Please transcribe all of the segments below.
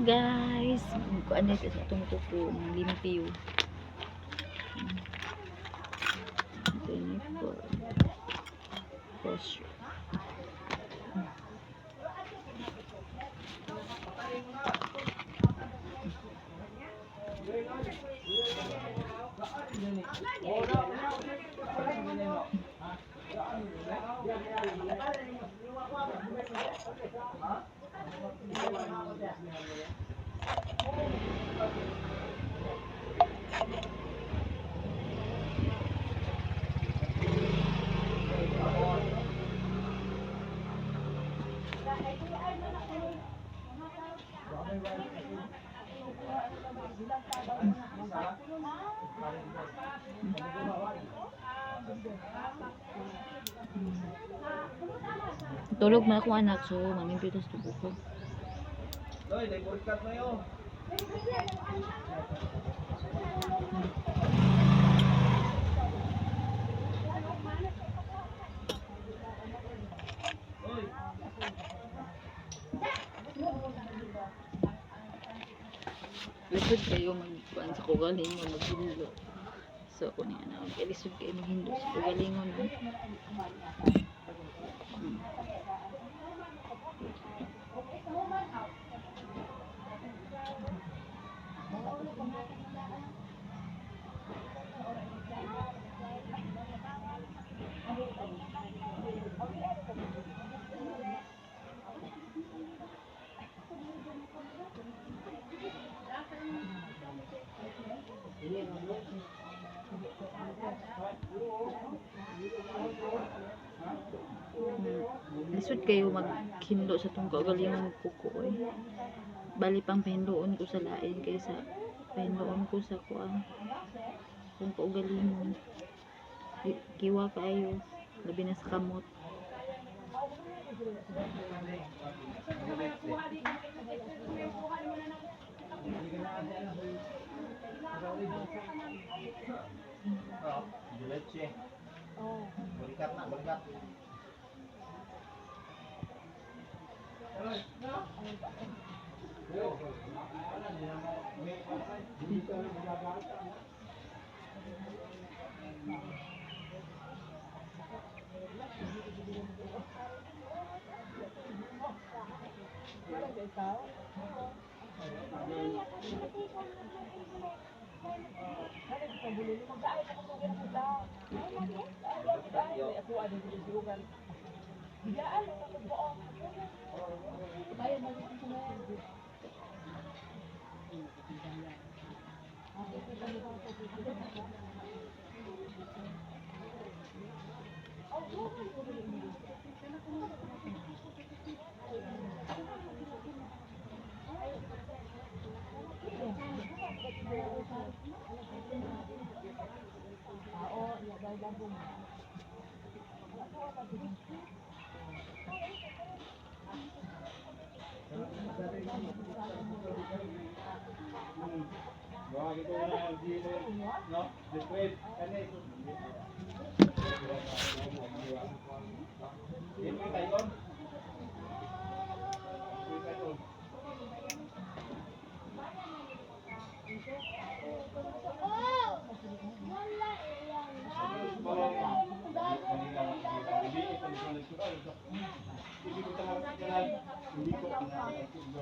guys, kuan dito sa itong kuko ng limpyo. Ito ni for posture. Tulog man ako anak, so mamimpitas tubo ko. Loy, dai-podcast na yo. Lisod kayo magkuhan sa kugalingon, maghindo. So, kung yan na, lisod kayo maghindo sa kugalingon. Lisod kayo maghindo sa itong kagalingon kuko eh. Bali pang pahindoon ko sa lain kaysa pahindoon ko sa kuan kung kaugalingon. Kiwa kayo, labi na sa kamot. Leche. Balikat na, balikat.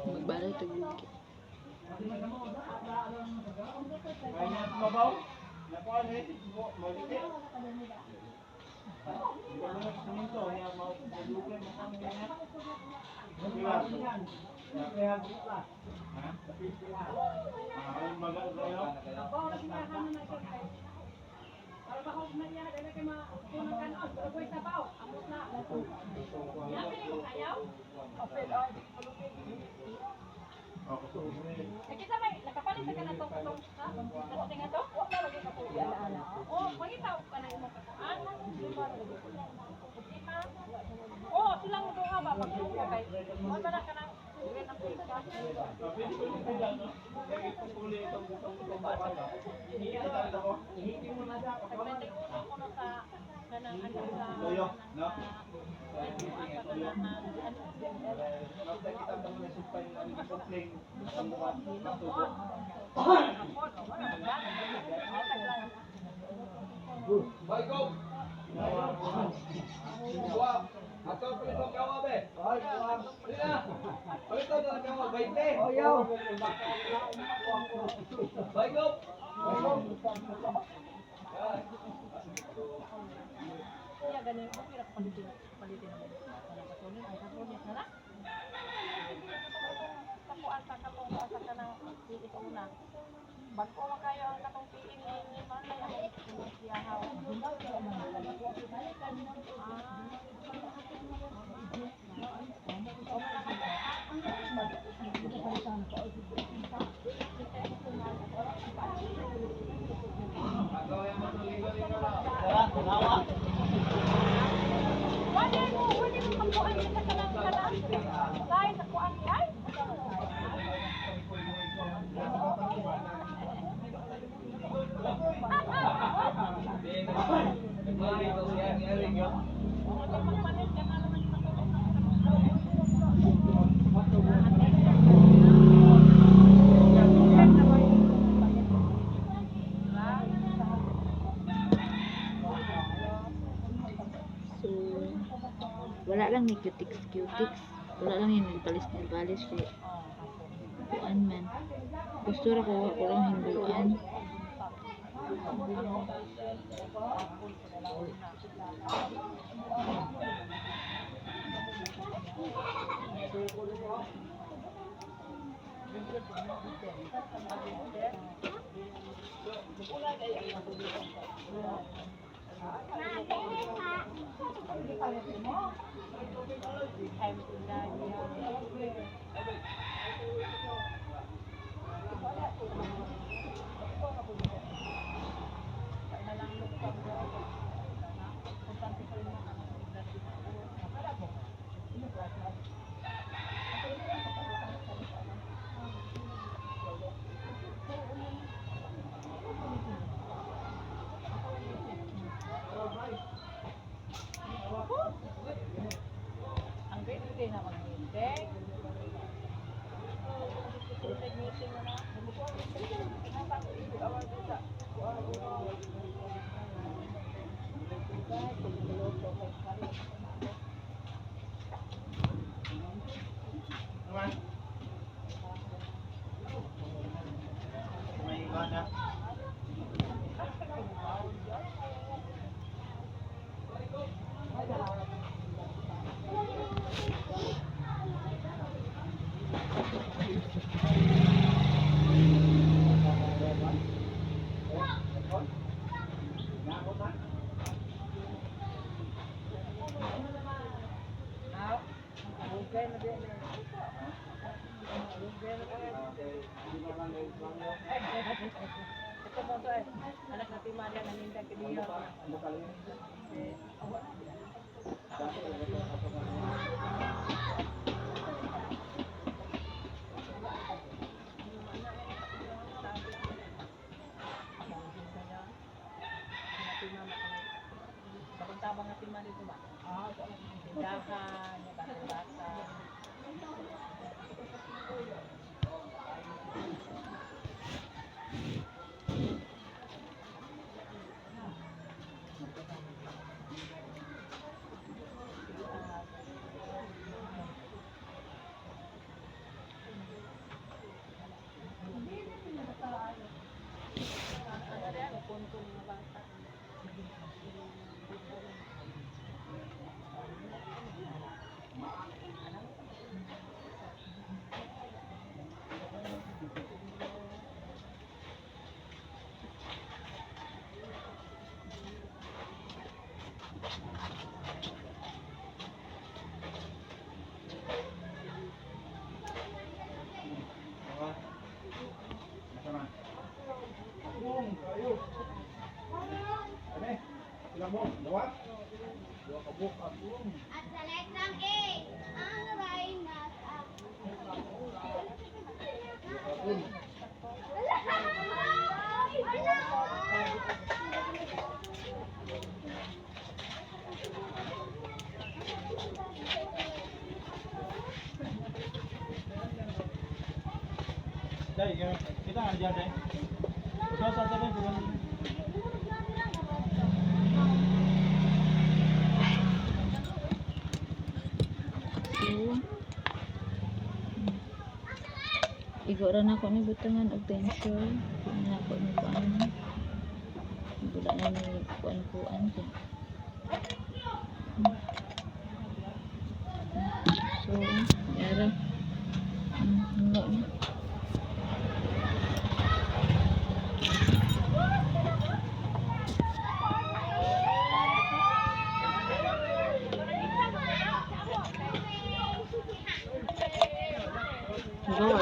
Magbalay ito yung Kita may nakapalit ka na to tong ha? Dato tinga to? Wa pa lagi ka po ala-ala. Oh, mangitaw ka na imong katuan. Oh, silang mo nga ba pag ka kay. Wa ba na ka na ulit ang pika. Hindi mo na sa kanang ano sa Bye, go! Buwak! Ato ko itong kawa, be! Dili na! Pakita na ng kawa, 20! Bye, go! Kaya ganun ko, kaya palitin naman. Pasunin, ay pasunin na na. Tapuan sa katong asa ka ng piit o na. Bago makayo ang katong piit ni Malay ang siyahaw. Wala mo tapuan kita ka ng kanang. Guys, tapuan ni ay. So, wala lang ni cutics. Wala lang yung nagpalis kay kuan man. Gusto ra ko lang hinduan. Ang grade din naman meeting. Meeting na na. Ito mo to anak natin Maria naninda ke dia. Tabang natin Maria itu ba? Tindahan, bata-bata. At sa letrang A, ang rain nasa Kita nggak jadi. Usah saja deh, bukan. So, igo ra na ko ni butangan og tensyon. Kung na ko ni kuan. Wala na ni kuan-kuan ko. So, yara. Ano na. Go,